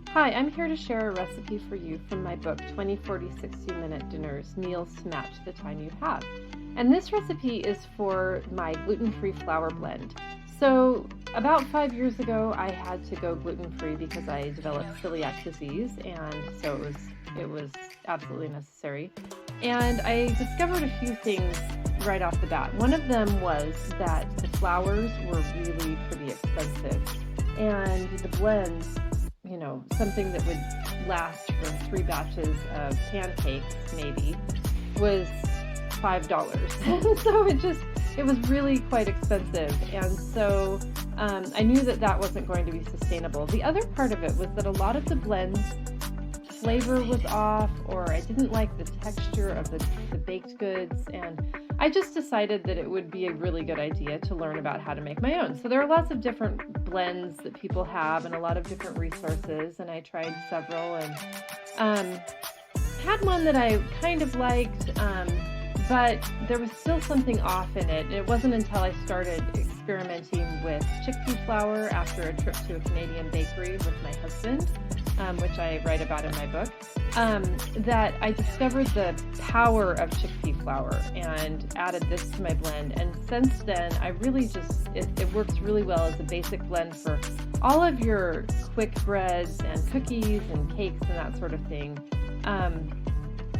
Hi, I'm here to share a recipe for you from my book, 20, 40, 60-Minute Dinners, Meals to Match the Time You Have. And this recipe is for my gluten-free flour blend. So about 5 years ago, I had to go gluten-free because I developed celiac disease, and so it was absolutely necessary. And I discovered a few things right off the bat. One of them was that the flours were really pretty expensive, and the blends, something that would last for 3 batches of pancakes maybe, was $5. So it was really quite expensive. And so I knew that wasn't going to be sustainable. The other part of it was that a lot of the blends, flavor was off, or I didn't like the texture of the baked goods, and I just decided that it would be a really good idea to learn about how to make my own. So there are lots of different blends that people have and a lot of different resources, and I tried several and had one that I kind of liked, but there was still something off in it. And it wasn't until I started experimenting with chickpea flour after a trip to a Canadian bakery with my husband, which I write about in my book, that I discovered the power of chickpea flour and added this to my blend. And since then, I really it works really well as a basic blend for all of your quick breads and cookies and cakes and that sort of thing.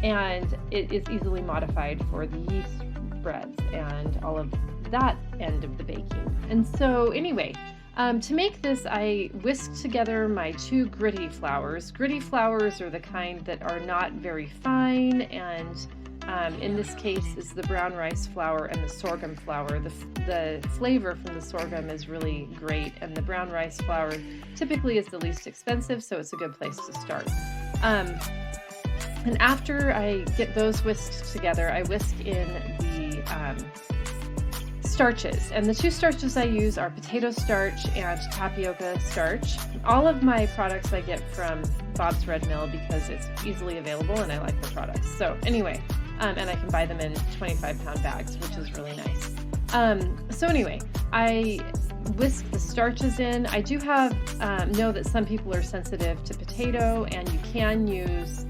And it is easily modified for the yeast breads and all of that end of the baking. And so anyway, to make this, I whisked together my 2 gritty flours. Gritty flours are the kind that are not very fine, and in this case is the brown rice flour and the sorghum flour. The flavor from the sorghum is really great, and the brown rice flour typically is the least expensive, so it's a good place to start. And after I get those whisked together, I whisk in the starches. And the 2 starches I use are potato starch and tapioca starch. All of my products I get from Bob's Red Mill because it's easily available and I like the products. So anyway, and I can buy them in 25-pound bags, which is really nice. So anyway, I whisk the starches in. I do know that some people are sensitive to potato, and you can use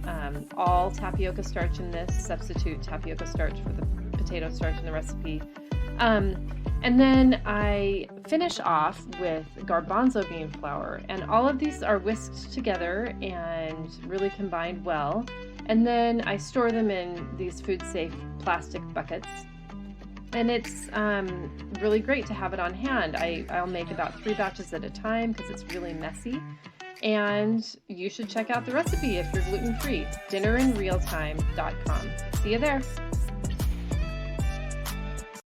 all tapioca starch in this. Substitute tapioca starch for the potato starch in the recipe. And then I finish off with garbanzo bean flour, and all of these are whisked together and really combined well. And then I store them in these food-safe plastic buckets. And it's really great to have it on hand. I'll make about 3 batches at a time because it's really messy. And you should check out the recipe if you're gluten-free. dinnerinrealtime.com. See you there.